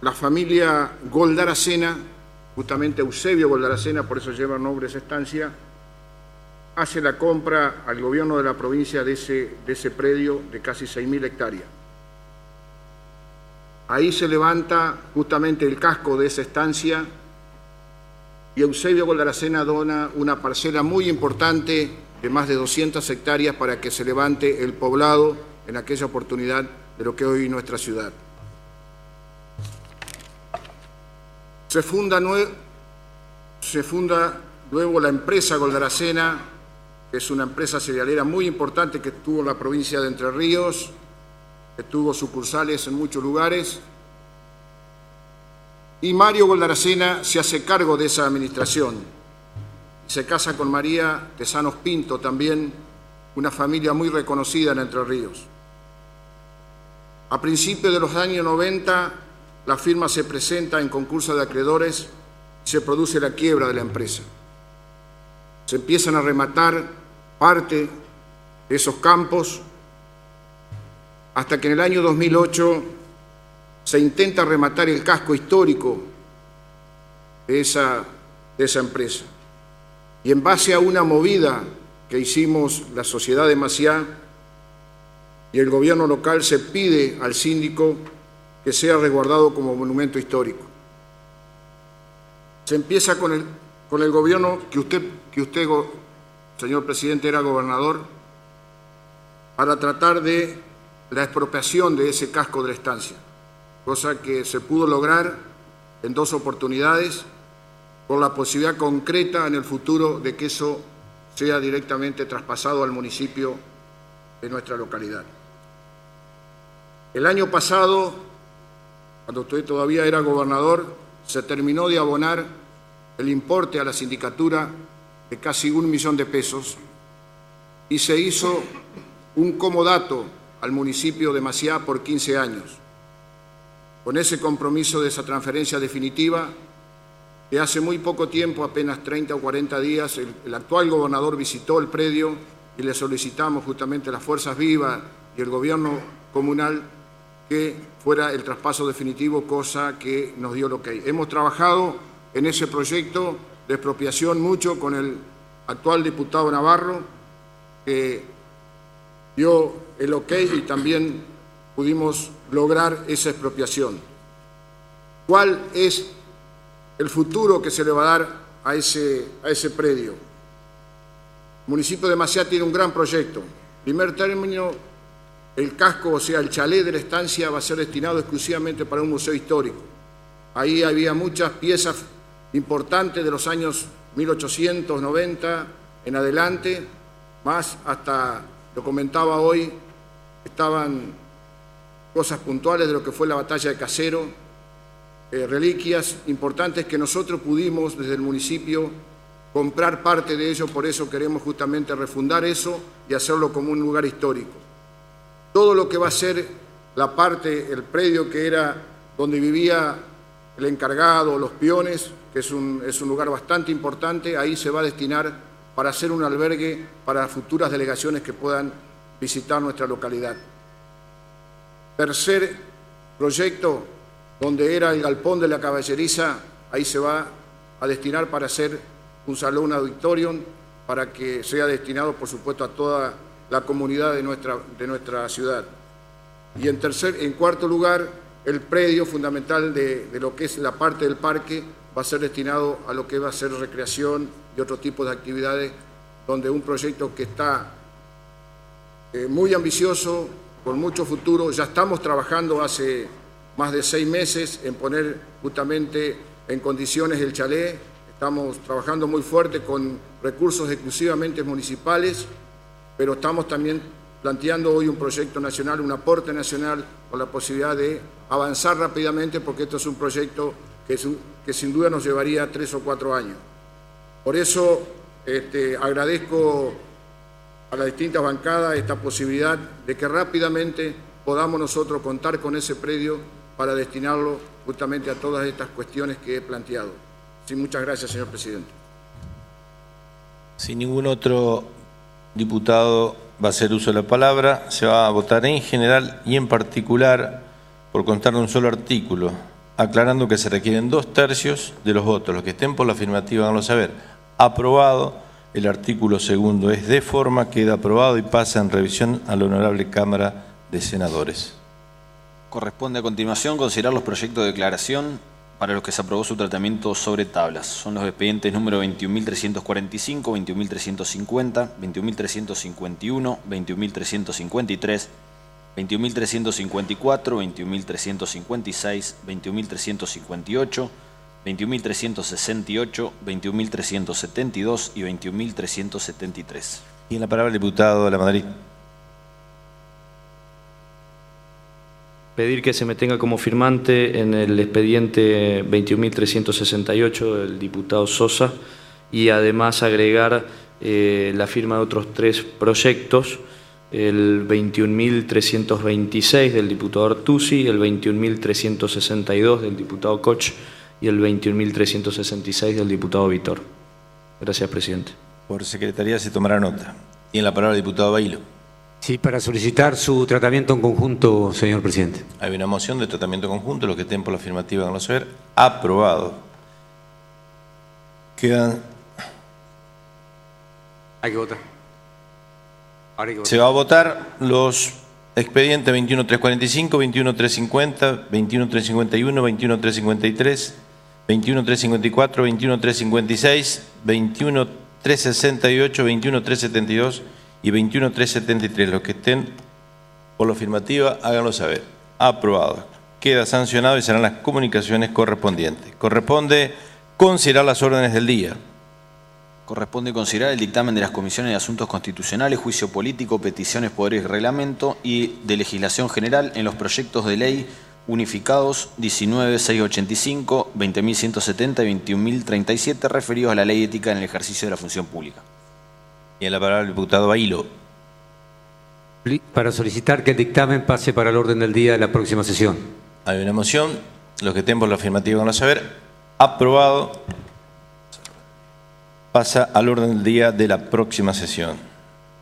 la familia Goldaracena, justamente Eusebio Goldaracena, por eso lleva el nombre de esa estancia, hace la compra al gobierno de la provincia de ese predio de casi 6.000 hectáreas. Ahí se levanta justamente el casco de esa estancia y Eusebio Goldaracena dona una parcela muy importante de más de 200 hectáreas para que se levante el poblado en aquella oportunidad de lo que hoy es nuestra ciudad. Se funda luego la empresa Goldaracena, que es una empresa cerealera muy importante que tuvo la provincia de Entre Ríos, que tuvo sucursales en muchos lugares, y Mario Goldaracena se hace cargo de esa administración. Se casa con María Tesanos Pinto, también una familia muy reconocida en Entre Ríos. A principios de los años 90, la firma se presenta en concurso de acreedores y se produce la quiebra de la empresa. Se empiezan a rematar parte de esos campos hasta que en el año 2008 se intenta rematar el casco histórico de esa empresa. Y en base a una movida que hicimos la sociedad de Maciá y el gobierno local, se pide al síndico que sea resguardado como monumento histórico. Se empieza con el gobierno que usted señor presidente, era gobernador, para tratar de la expropiación de ese casco de la estancia, cosa que se pudo lograr en 2 oportunidades, con la posibilidad concreta en el futuro de que eso sea directamente traspasado al municipio de nuestra localidad. El año pasado, cuando usted todavía era gobernador, se terminó de abonar el importe a la sindicatura de casi 1 millón de pesos y se hizo un comodato al municipio de Maciá por 15 años. Con ese compromiso de esa transferencia definitiva, que hace muy poco tiempo, apenas 30 o 40 días, el actual gobernador visitó el predio y le solicitamos justamente a las Fuerzas Vivas y el gobierno comunal que fuera el traspaso definitivo, cosa que nos dio el ok. Hemos trabajado en ese proyecto de expropiación mucho con el actual diputado Navarro, que dio el ok y también pudimos lograr esa expropiación. ¿Cuál es el futuro que se le va a dar a ese predio? El municipio de Maciá tiene un gran proyecto. En primer término, el casco, o sea, el chalet de la estancia, va a ser destinado exclusivamente para un museo histórico. Ahí había muchas piezas importantes de los años 1890 en adelante, más hasta, lo comentaba hoy, estaban cosas puntuales de lo que fue la batalla de Casero, reliquias importantes que nosotros pudimos desde el municipio comprar parte de ello, por eso queremos justamente refundar eso y hacerlo como un lugar histórico. Todo lo que va a ser la parte, el predio que era donde vivía el encargado, los peones, que es un lugar bastante importante, ahí se va a destinar para hacer un albergue para futuras delegaciones que puedan visitar nuestra localidad. Tercer proyecto, donde era el galpón de la caballeriza, ahí se va a destinar para hacer un salón auditorium, para que sea destinado, por supuesto, a toda la comunidad de nuestra ciudad. Y en cuarto lugar, el predio fundamental de lo que es la parte del parque va a ser destinado a lo que va a ser recreación y otro tipo de actividades, donde un proyecto que está muy ambicioso, con mucho futuro. Ya estamos trabajando hace más de 6 meses en poner justamente en condiciones el chalet. Estamos trabajando muy fuerte con recursos exclusivamente municipales, pero estamos también planteando hoy un proyecto nacional, un aporte nacional, con la posibilidad de avanzar rápidamente, porque esto es un proyecto que sin duda nos llevaría 3 o 4 años. Por eso agradezco a las distintas bancadas esta posibilidad de que rápidamente podamos nosotros contar con ese predio para destinarlo justamente a todas estas cuestiones que he planteado. Sí, muchas gracias, señor presidente. Si ningún otro diputado va a hacer uso de la palabra, se va a votar en general y en particular por constar de un solo artículo, aclarando que se requieren 2/3 de los votos. Los que estén por la afirmativa háganlo saber. Aprobado. El artículo segundo es de forma, queda aprobado y pasa en revisión a la Honorable Cámara de Senadores. Corresponde a continuación considerar los proyectos de declaración para los que se aprobó su tratamiento sobre tablas. Son los expedientes número 21.345, 21.350, 21.351, 21.353, 21.354, 21.356, 21.358, 21.368, 21.372 y 21.373. Tiene la palabra el diputado La Madrid. Pedir que se me tenga como firmante en el expediente 21.368 del diputado Sosa y además agregar la firma de otros 3 proyectos, el 21.326 del diputado Artusi, el 21.362 del diputado Koch y el 21.366 del diputado Vitor. Gracias, presidente. Por secretaría se tomará nota. Tiene la palabra el diputado Bailo. Sí, para solicitar su tratamiento en conjunto, señor presidente. Hay una moción de tratamiento conjunto. Los que estén por la afirmativa háganlo saber. Aprobado. Quedan... Hay que votar. Ahora hay que votar. Se va a votar los expedientes 21.345, 21.350, 21.351, 21.353, 21.354, 21.356, 368, 21372 y 21373. Los que estén por la afirmativa, háganlo saber. Aprobado. Queda sancionado y serán las comunicaciones correspondientes. Corresponde considerar las órdenes del día. Corresponde considerar el dictamen de las Comisiones de Asuntos Constitucionales, Juicio Político, Peticiones, Poderes y Reglamento y de Legislación General en los proyectos de ley unificados 19.685, 20.170 y 21.037 referidos a la Ley Ética en el ejercicio de la función pública. Tiene la palabra el diputado Bailo. Para solicitar que el dictamen pase para el orden del día de la próxima sesión. Hay una moción. Los que estén por la afirmativa van a saber. Aprobado. Pasa al orden del día de la próxima sesión.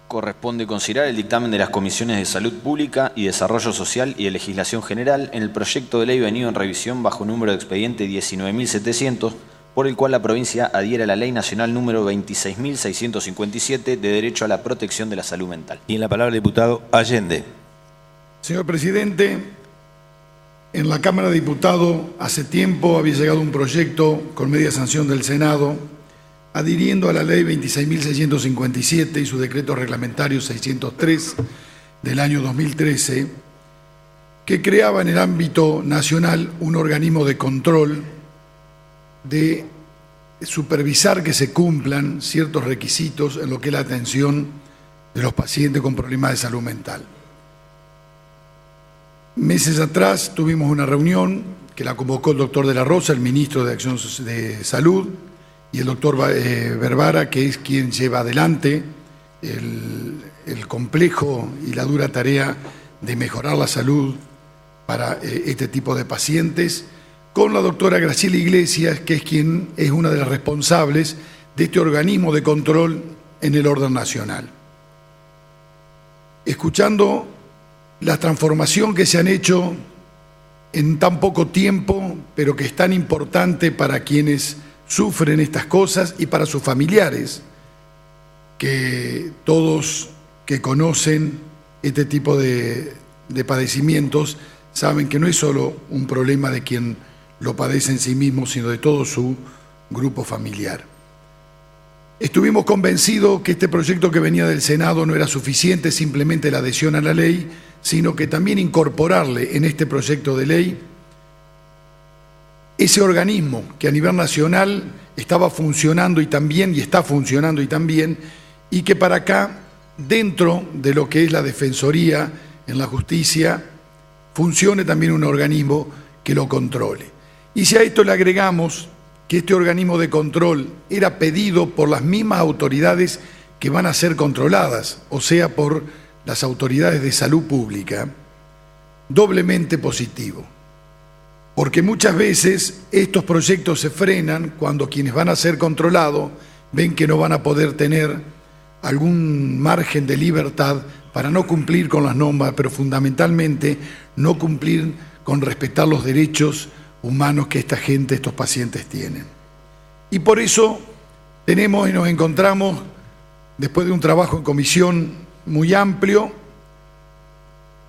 Corresponde considerar el dictamen de las Comisiones de Salud Pública y Desarrollo Social y de Legislación General en el proyecto de ley venido en revisión bajo número de expediente 19.700, por el cual la provincia adhiere a la Ley Nacional número 26.657 de Derecho a la Protección de la Salud Mental. Y en la palabra el diputado Allende. Señor presidente, en la Cámara de Diputados hace tiempo había llegado un proyecto con media sanción del Senado adhiriendo a la Ley 26.657 y su decreto reglamentario 603 del año 2013, que creaba en el ámbito nacional un organismo de control de supervisar que se cumplan ciertos requisitos en lo que es la atención de los pacientes con problemas de salud mental. Meses atrás tuvimos una reunión que la convocó el doctor de la Rosa, el ministro de Acción de Salud, y el doctor Berbara, que es quien lleva adelante el complejo y la dura tarea de mejorar la salud para este tipo de pacientes, con la doctora Graciela Iglesias, que es quien es una de las responsables de este organismo de control en el orden nacional. Escuchando la transformación que se han hecho en tan poco tiempo, pero que es tan importante para quienes sufren estas cosas y para sus familiares, que todos que conocen este tipo de padecimientos saben que no es solo un problema de quien lo padece en sí mismo, sino de todo su grupo familiar. Estuvimos convencidos que este proyecto que venía del Senado no era suficiente, simplemente la adhesión a la ley, sino que también incorporarle en este proyecto de ley ese organismo que a nivel nacional estaba funcionando y está funcionando y que para acá, dentro de lo que es la Defensoría en la Justicia, funcione también un organismo que lo controle. Y si a esto le agregamos que este organismo de control era pedido por las mismas autoridades que van a ser controladas, o sea, por las autoridades de salud pública, doblemente positivo. Porque muchas veces estos proyectos se frenan cuando quienes van a ser controlados ven que no van a poder tener algún margen de libertad para no cumplir con las normas, pero fundamentalmente no cumplir con respetar los derechos humanos que esta gente, estos pacientes tienen. Y por eso tenemos y nos encontramos, después de un trabajo en comisión muy amplio,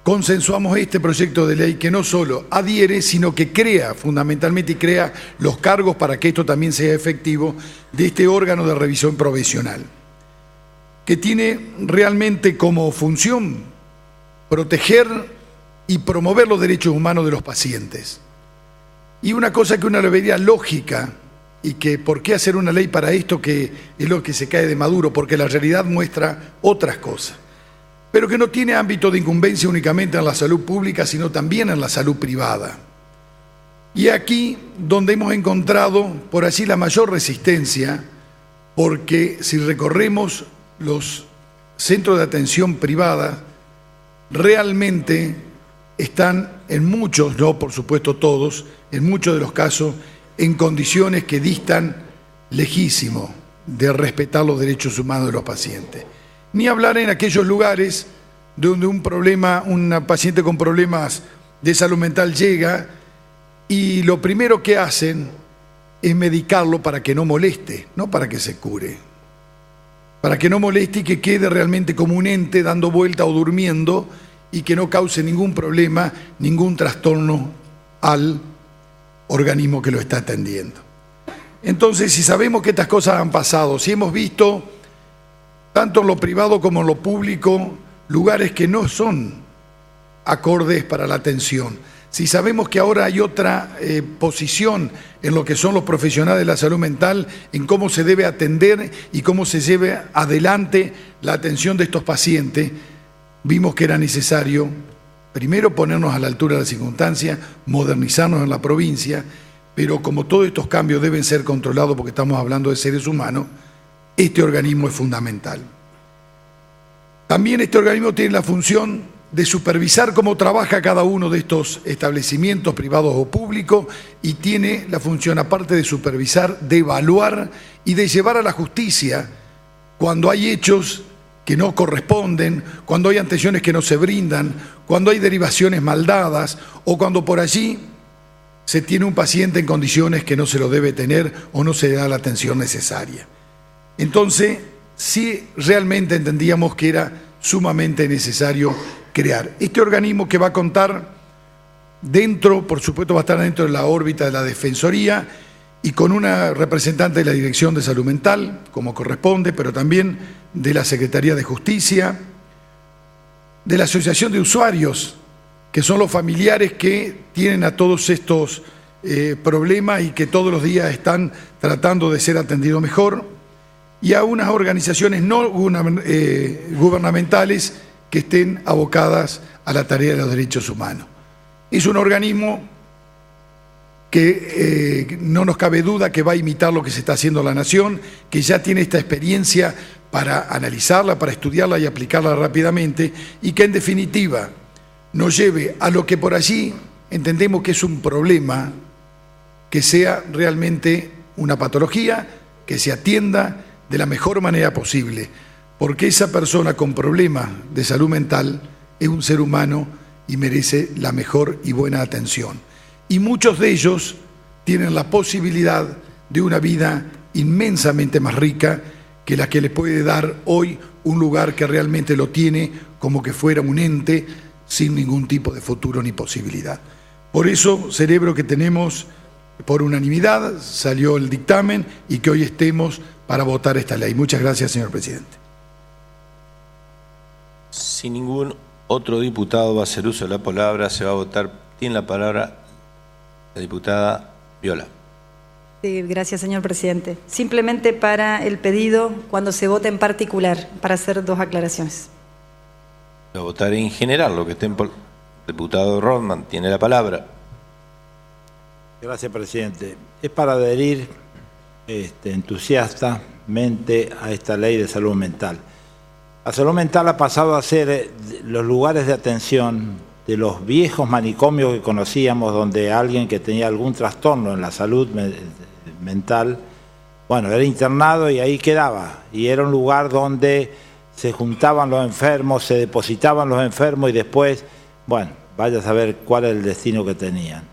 consensuamos este proyecto de ley que no solo adhiere, sino que crea, fundamentalmente, y crea los cargos para que esto también sea efectivo de este órgano de revisión provisional, que tiene realmente como función proteger y promover los derechos humanos de los pacientes. Y una cosa que uno le vería lógica, y que por qué hacer una ley para esto, que es lo que se cae de Maduro, porque la realidad muestra otras cosas, pero que no tiene ámbito de incumbencia únicamente en la salud pública, sino también en la salud privada. Y aquí donde hemos encontrado por allí la mayor resistencia, porque si recorremos los centros de atención privada, realmente están en muchos, no por supuesto todos, en muchos de los casos, en condiciones que distan lejísimo de respetar los derechos humanos de los pacientes. Ni hablar en aquellos lugares donde un paciente con problemas de salud mental llega y lo primero que hacen es medicarlo para que no moleste, no para que se cure. Para que no moleste y que quede realmente como un ente dando vuelta o durmiendo y que no cause ningún problema, ningún trastorno al organismo que lo está atendiendo. Entonces, si sabemos que estas cosas han pasado, si hemos visto, tanto en lo privado como en lo público, lugares que no son acordes para la atención, si sabemos que ahora hay otra posición en lo que son los profesionales de la salud mental, en cómo se debe atender y cómo se lleve adelante la atención de estos pacientes, vimos que era necesario, primero, ponernos a la altura de la circunstancia, modernizarnos en la provincia, pero como todos estos cambios deben ser controlados porque estamos hablando de seres humanos, este organismo es fundamental. También este organismo tiene la función de supervisar cómo trabaja cada uno de estos establecimientos privados o públicos y tiene la función, aparte de supervisar, de evaluar y de llevar a la justicia cuando hay hechos que no corresponden, cuando hay atenciones que no se brindan, cuando hay derivaciones mal dadas o cuando por allí se tiene un paciente en condiciones que no se lo debe tener o no se le da la atención necesaria. Entonces, sí realmente entendíamos que era sumamente necesario crear este organismo que va a contar dentro, por supuesto va a estar dentro de la órbita de la Defensoría y con una representante de la Dirección de Salud Mental, como corresponde, pero también de la Secretaría de Justicia, de la Asociación de Usuarios, que son los familiares que tienen a todos estos problemas y que todos los días están tratando de ser atendidos mejor, y a unas organizaciones no gubernamentales que estén abocadas a la tarea de los derechos humanos. Es un organismo que no nos cabe duda que va a imitar lo que se está haciendo en la Nación, que ya tiene esta experiencia para analizarla, para estudiarla y aplicarla rápidamente, y que en definitiva nos lleve a lo que por allí entendemos que es un problema, que sea realmente una patología, que se atienda de la mejor manera posible, porque esa persona con problemas de salud mental es un ser humano y merece la mejor y buena atención. Y muchos de ellos tienen la posibilidad de una vida inmensamente más rica que la que le puede dar hoy un lugar que realmente lo tiene como que fuera un ente sin ningún tipo de futuro ni posibilidad. Por eso celebro que tenemos por unanimidad, salió el dictamen y que hoy estemos para votar esta ley. Muchas gracias, señor presidente. Si ningún otro diputado va a hacer uso de la palabra, se va a votar. Tiene la palabra la diputada Viola. Sí, gracias, señor presidente. Simplemente para el pedido, cuando se vote en particular, para hacer dos aclaraciones. Va a votar en general, lo que esté por... Diputado Rodman, tiene la palabra. Gracias, presidente. Es para adherir entusiastamente a esta ley de salud mental. La salud mental ha pasado a ser los lugares de atención de los viejos manicomios que conocíamos, donde alguien que tenía algún trastorno en la salud mental, bueno, era internado y ahí quedaba. Y era un lugar donde se juntaban los enfermos, se depositaban los enfermos y después, bueno, vaya a saber cuál es el destino que tenían.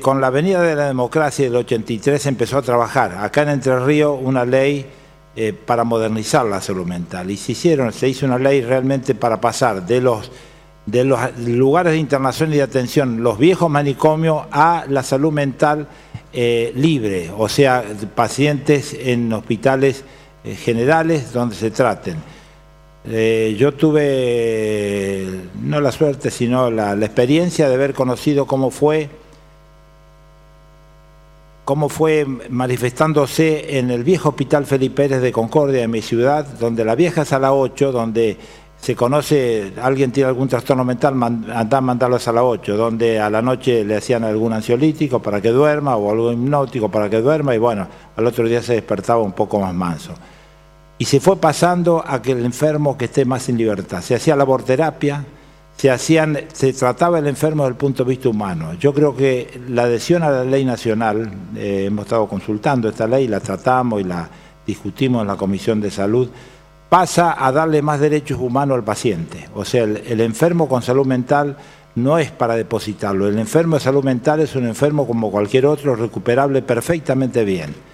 Con la venida de la democracia del 83 se empezó a trabajar acá en Entre Ríos una ley para modernizar la salud mental y se hizo una ley realmente para pasar de los lugares de internación y de atención, los viejos manicomios, a la salud mental libre, o sea, pacientes en hospitales generales donde se traten. Yo tuve, no la suerte, sino la experiencia de haber conocido cómo fue manifestándose en el viejo Hospital Felipe Pérez de Concordia, en mi ciudad, donde la vieja Sala 8, donde se conoce, alguien tiene algún trastorno mental, mandarlo a Sala 8, donde a la noche le hacían algún ansiolítico para que duerma o algo hipnótico para que duerma y bueno, al otro día se despertaba un poco más manso. Y se fue pasando a que el enfermo que esté más en libertad. Se hacía laborterapia, se trataba el enfermo desde el punto de vista humano. Yo creo que la adhesión a la ley nacional, hemos estado consultando esta ley, la tratamos y la discutimos en la Comisión de Salud, pasa a darle más derechos humanos al paciente. O sea, el enfermo con salud mental no es para depositarlo. El enfermo de salud mental es un enfermo como cualquier otro, recuperable perfectamente bien.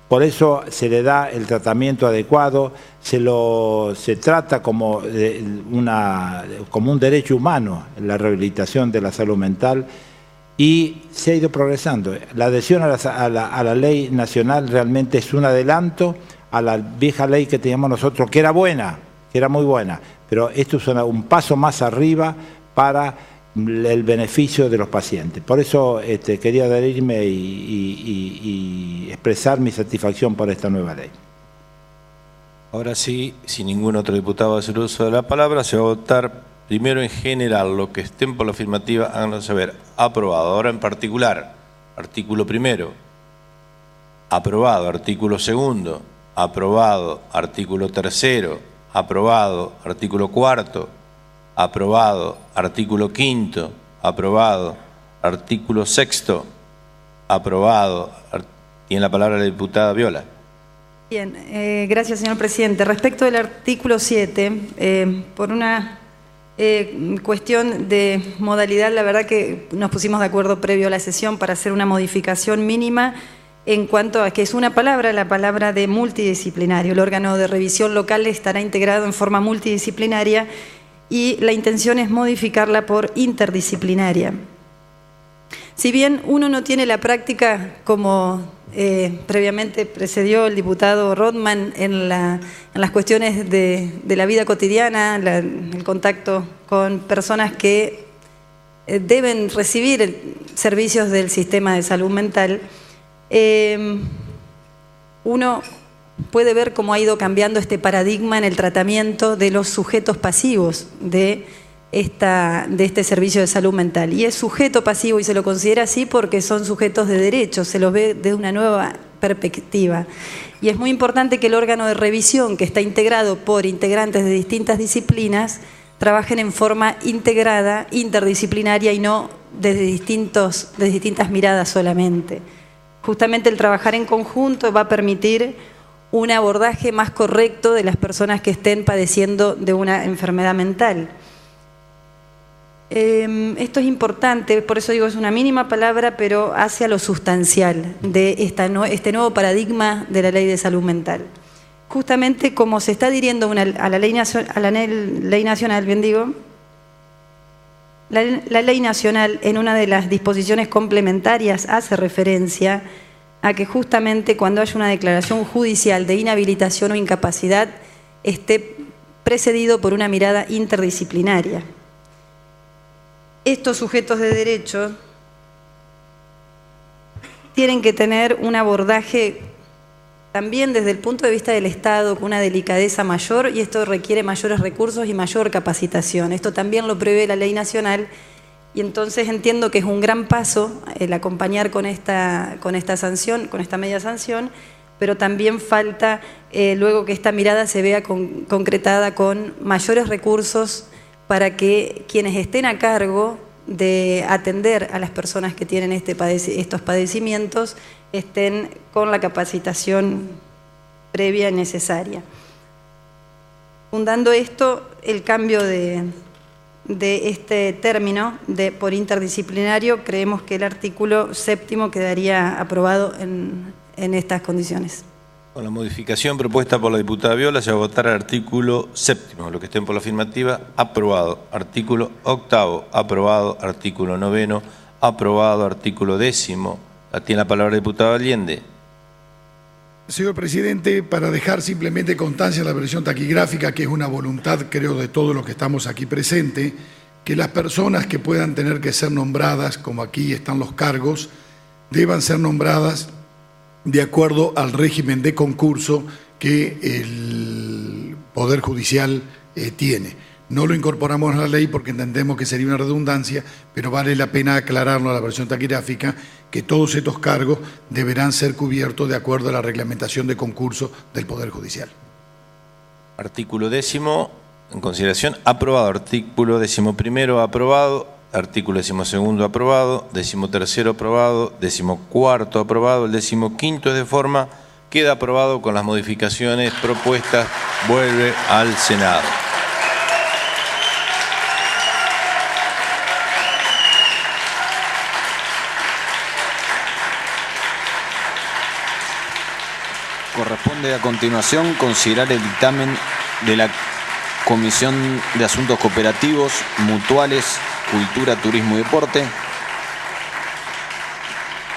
Por eso se le da el tratamiento adecuado, se trata como un derecho humano la rehabilitación de la salud mental y se ha ido progresando. La adhesión a la ley nacional realmente es un adelanto a la vieja ley que teníamos nosotros, que era buena, que era muy buena, pero esto es un paso más arriba para el beneficio de los pacientes. Por eso quería adherirme y expresar mi satisfacción por esta nueva ley. Ahora sí, si ningún otro diputado hace uso de la palabra, se va a votar primero en general. Los que estén por la afirmativa, háganlo saber. Aprobado. Ahora en particular, artículo primero. Aprobado. Artículo segundo. Aprobado. Artículo tercero. Aprobado. Artículo cuarto. Aprobado. Artículo quinto. Aprobado. Artículo sexto. Aprobado. Tiene la palabra la diputada Viola. Bien, gracias, señor presidente. Respecto del artículo 7, por una cuestión de modalidad, la verdad que nos pusimos de acuerdo previo a la sesión para hacer una modificación mínima en cuanto a que es una palabra, la palabra de multidisciplinario. El órgano de revisión local estará integrado en forma multidisciplinaria y la intención es modificarla por interdisciplinaria. Si bien uno no tiene la práctica como previamente precedió el diputado Rodman en las cuestiones de la vida cotidiana, el contacto con personas que deben recibir servicios del sistema de salud mental, uno puede ver cómo ha ido cambiando este paradigma en el tratamiento de los sujetos pasivos de este servicio de salud mental. Y es sujeto pasivo y se lo considera así porque son sujetos de derecho, se los ve desde una nueva perspectiva. Y es muy importante que el órgano de revisión, que está integrado por integrantes de distintas disciplinas, trabajen en forma integrada, interdisciplinaria y no desde distintas miradas solamente. Justamente el trabajar en conjunto va a permitir un abordaje más correcto de las personas que estén padeciendo de una enfermedad mental. Esto es importante, por eso digo, es una mínima palabra, pero hacia lo sustancial de este nuevo paradigma de la ley de salud mental. Justamente como se está adhiriendo a la ley nacional, bien digo, la ley nacional en una de las disposiciones complementarias hace referencia a que justamente cuando haya una declaración judicial de inhabilitación o incapacidad esté precedido por una mirada interdisciplinaria. Estos sujetos de derecho tienen que tener un abordaje también desde el punto de vista del Estado con una delicadeza mayor, y esto requiere mayores recursos y mayor capacitación. Esto también lo prevé la ley nacional y entonces entiendo que es un gran paso el acompañar con esta sanción, con esta media sanción, pero también falta luego que esta mirada se vea concretada con mayores recursos para que quienes estén a cargo de atender a las personas que tienen estos padecimientos estén con la capacitación previa necesaria. Fundando esto, el cambio de este término por interdisciplinario, creemos que el artículo 7º quedaría aprobado en estas condiciones. Con la modificación propuesta por la diputada Viola, se va a votar el artículo 7º. Los que estén por la afirmativa, aprobado. Artículo 8º, aprobado. Artículo 9º, aprobado. Artículo 10º. Tiene la palabra el diputado Allende. Señor presidente, para dejar simplemente constancia en la versión taquigráfica, que es una voluntad, creo, de todos los que estamos aquí presentes, que las personas que puedan tener que ser nombradas, como aquí están los cargos, deban ser nombradas de acuerdo al régimen de concurso que el Poder Judicial tiene. No lo incorporamos a la ley porque entendemos que sería una redundancia, pero vale la pena aclararlo a la versión taquigráfica, que todos estos cargos deberán ser cubiertos de acuerdo a la reglamentación de concurso del Poder Judicial. Artículo 10º, en consideración, aprobado. Artículo 11º, aprobado. Artículo 12º, aprobado. 13º, aprobado. 14º, aprobado. El 15º es de forma, queda aprobado con las modificaciones propuestas, vuelve al Senado. Corresponde a continuación considerar el dictamen de la Comisión de Asuntos Cooperativos, Mutuales, Cultura, Turismo y Deporte,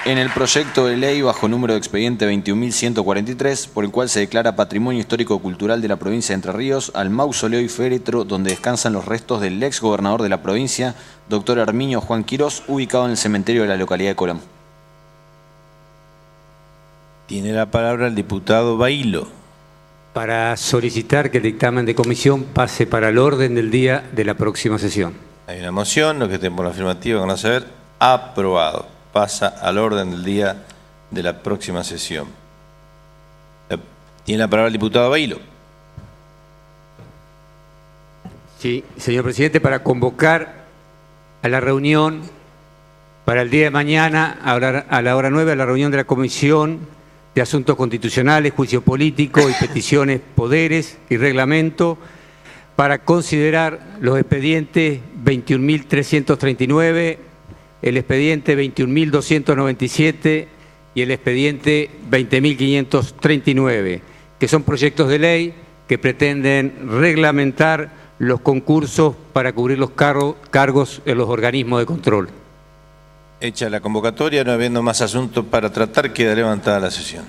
En el proyecto de ley bajo número de expediente 21.143, por el cual se declara Patrimonio Histórico-Cultural de la provincia de Entre Ríos al mausoleo y féretro donde descansan los restos del ex gobernador de la provincia, doctor Herminio Juan Quirós, ubicado en el cementerio de la localidad de Colón. Tiene la palabra el diputado Bailo. Para solicitar que el dictamen de comisión pase para el orden del día de la próxima sesión. Hay una moción, los que estén por la afirmativa van a saber, aprobado. Pasa al orden del día de la próxima sesión. Tiene la palabra el diputado Bailo. Sí, señor presidente, para convocar a la reunión para el día de mañana, a la hora 9, a la reunión de la Comisión de Asuntos Constitucionales, Juicio Político y Peticiones, Poderes y Reglamento, para considerar los expedientes 21.339, el expediente 21.297 y el expediente 20.539, que son proyectos de ley que pretenden reglamentar los concursos para cubrir los cargos en los organismos de control. Hecha la convocatoria, no habiendo más asuntos para tratar, queda levantada la sesión.